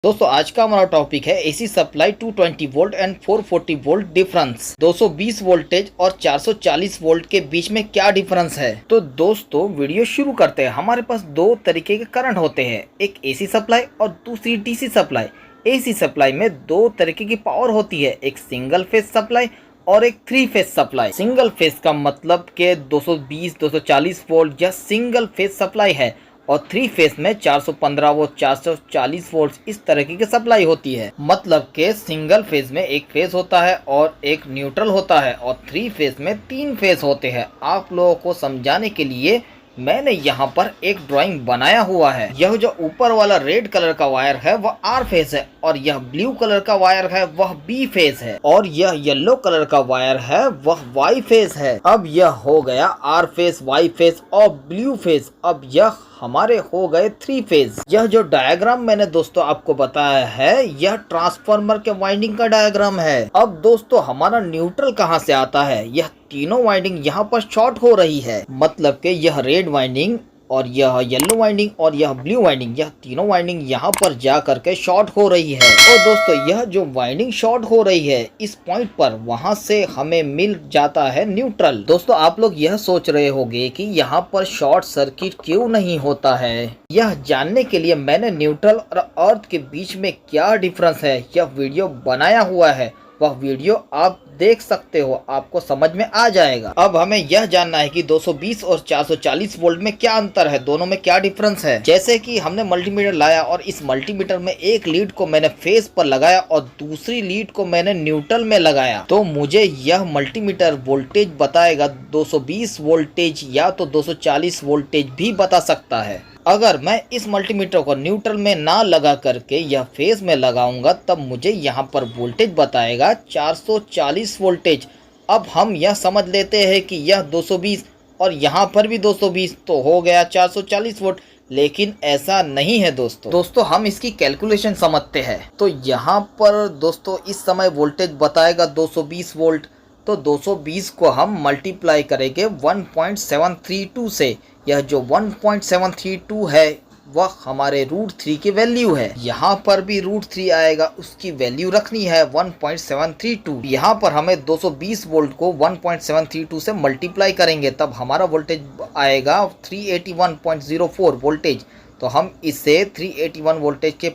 दोस्तों आज का हमारा टॉपिक है AC supply 220 volt and 440 volt difference. 220 voltage और 440 वोल्ट के बीच में क्या डिफरेंस है। तो दोस्तों वीडियो शुरू करते हैं। हमारे पास दो तरीके के करंट होते हैं, एक एसी सप्लाई और दूसरी डीसी सप्लाई। एसी सप्लाई में दो तरीके की पावर होती है, एक सिंगल फेज सप्लाई और एक three phase supply. Single phase का मतलब के 220 240 वोल्ट यह सिंगल फेज सप्लाई है और थ्री फेज में 415 वोल्ट 440 वोल्ट इस तरह की सप्लाई होती है। मतलब के सिंगल फेज में एक फेज होता है और एक न्यूट्रल होता है और थ्री फेज में तीन फेज होते हैं। आप लोगों को समझाने के लिए मैंने यहाँ पर एक ड्राइंग बनाया हुआ है। यह जो ऊपर वाला रेड कलर का वायर है वह आर फेज है और यह ब्लू कलर का वायर है वह बी फेज है और यह येलो कलर का वायर है वह वाई फेज है। अब यह हो गया आर फेज, वाई फेज और ब्लू फेज। अब यह हमारे हो गए थ्री फेज। यह जो डायग्राम मैंने दोस्तों आपको बताया है यह ट्रांसफार्मर के वाइंडिंग का डायग्राम है। अब दोस्तों हमारा न्यूट्रल कहाँ से आता है, यह तीनों वाइंडिंग यहाँ पर शॉर्ट हो रही है। मतलब कि यह रेड वाइंडिंग और यह येलो वाइंडिंग और यह ब्लू वाइंडिंग, यह तीनों वाइंडिंग यहाँ पर जा करके शॉर्ट हो रही है। और दोस्तों यह जो वाइंडिंग शॉर्ट हो रही है इस पॉइंट पर वहां से हमें मिल जाता है न्यूट्रल। दोस्तों आप लोग यह सोच रहे होंगे कि यहाँ पर शॉर्ट सर्किट क्यों नहीं होता है। यह जानने के लिए मैंने न्यूट्रल और अर्थ के बीच में क्या डिफरेंस है यह वीडियो बनाया हुआ है। वह वीडियो आप देख सकते हो, आपको समझ में आ जाएगा। अब हमें यह जानना है कि 220 और 440 वोल्ट में क्या अंतर है, दोनों में क्या डिफरेंस है। जैसे कि हमने मल्टीमीटर लाया और इस मल्टीमीटर में एक लीड को मैंने फेज पर लगाया और दूसरी लीड को मैंने न्यूट्रल में लगाया, तो मुझे यह मल्टीमीटर वोल्टेज बताएगा 220 वोल्टेज या तो 240 वोल्टेज भी बता सकता है। अगर मैं इस मल्टीमीटर को न्यूट्रल में ना लगा करके यह फेज में लगाऊंगा तब मुझे यहाँ पर वोल्टेज बताएगा 440 वोल्टेज। अब हम यह समझ लेते हैं कि यह 220 और यहाँ पर भी 220 तो हो गया 440 वोल्ट, लेकिन ऐसा नहीं है दोस्तों हम इसकी कैलकुलेशन समझते हैं। तो यहाँ पर दोस्तों इस समय वोल्टेज बताएगा 220 वोल्ट, तो 220 को हम मल्टीप्लाई करेंगे 1.732 से। यह जो 1.732 है वह हमारे √3 की वैल्यू है। यहाँ पर भी √3 आएगा, उसकी वैल्यू रखनी है 1.732। यहाँ पर हमें 220 वोल्ट को 1.732 से मल्टीप्लाई करेंगे तब हमारा वोल्टेज आएगा 381.04 वोल्टेज। तो हम इसे 381 वोल्टेज के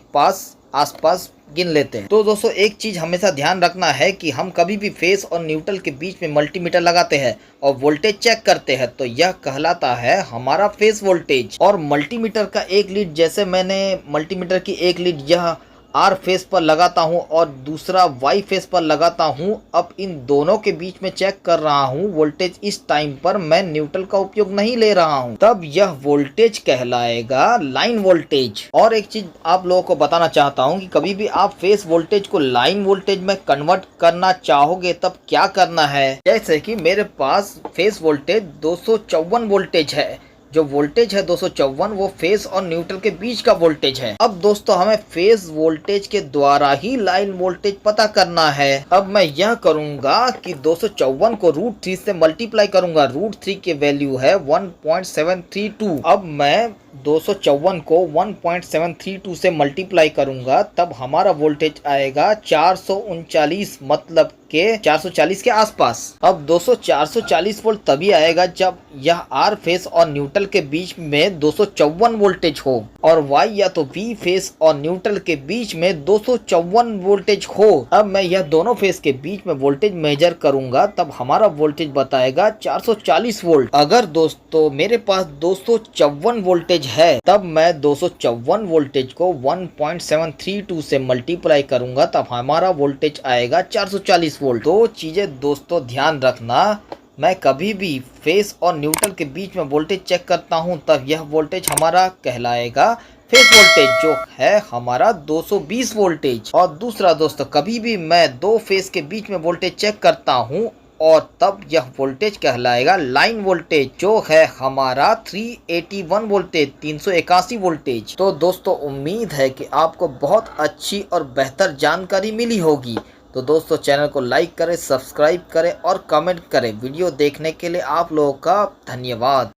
आसपास गिन लेते हैं। तो दोस्तों एक चीज हमेशा ध्यान रखना है कि हम कभी भी फेस और न्यूट्रल के बीच में मल्टीमीटर लगाते हैं और वोल्टेज चेक करते हैं तो यह कहलाता है हमारा फेस वोल्टेज। और मल्टीमीटर का एक लीड, जैसे मैंने मल्टीमीटर की एक लीड यह आर फेस पर लगाता हूं और दूसरा वाई फेस पर लगाता हूं, अब इन दोनों के बीच में चेक कर रहा हूं वोल्टेज। इस टाइम पर मैं न्यूट्रल का उपयोग नहीं ले रहा हूं, तब यह वोल्टेज कहलाएगा लाइन वोल्टेज। और एक चीज आप लोगों को बताना चाहता हूं कि कभी भी आप फेस वोल्टेज को लाइन वोल्टेज में कन्वर्ट करना चाहोगे तब क्या करना है। जैसे कि मेरे पास फेस वोल्टेज 254 वोल्टेज है, जो वोल्टेज है 254 वो फेज और न्यूट्रल के बीच का वोल्टेज है। अब दोस्तों हमें फेज वोल्टेज के द्वारा ही लाइन वोल्टेज पता करना है। अब मैं यह करूंगा कि 254 को √3 से मल्टीप्लाई करूंगा, √3 की वैल्यू है 1.732। अब मैं 254 को 1.732 से मल्टीप्लाई करूंगा तब हमारा वोल्टेज आएगा 439, मतलब के 440 के आसपास। अब 440 वोल्ट तभी आएगा जब यह आर फेस और न्यूट्रल के बीच में 254 वोल्टेज हो और वाई या तो बी फेस और न्यूट्रल के बीच में 254 वोल्टेज हो। अब मैं यह दोनों फेस के बीच में वोल्टेज मेजर करूंगा तब हमारा वोल्टेज बताएगा 440 वोल्ट। अगर दोस्तों मेरे पास 254 वोल्टेज है तब मैं 254 वोल्टेज को 1.732 से मल्टीप्लाई करूंगा तब हमारा वोल्टेज आएगा 440 वोल्ट। दो चीजें दोस्तों ध्यान रखना, मैं कभी भी फेस और न्यूट्रल के बीच में वोल्टेज चेक करता हूं तब यह वोल्टेज हमारा कहलाएगा फेस वोल्टेज, जो है हमारा 220 वोल्टेज। और दूसरा दोस्तों कभी भी मैं दो फेस के बीच में वोल्टेज चेक करता हूं और तब यह वोल्टेज कहलाएगा लाइन वोल्टेज, जो है हमारा 381 वोल्टेज, 381 वोल्टेज। तो दोस्तों उम्मीद है कि आपको बहुत अच्छी और बेहतर जानकारी मिली होगी। तो दोस्तों चैनल को लाइक करें, सब्सक्राइब करें और कमेंट करें। वीडियो देखने के लिए आप लोगों का धन्यवाद।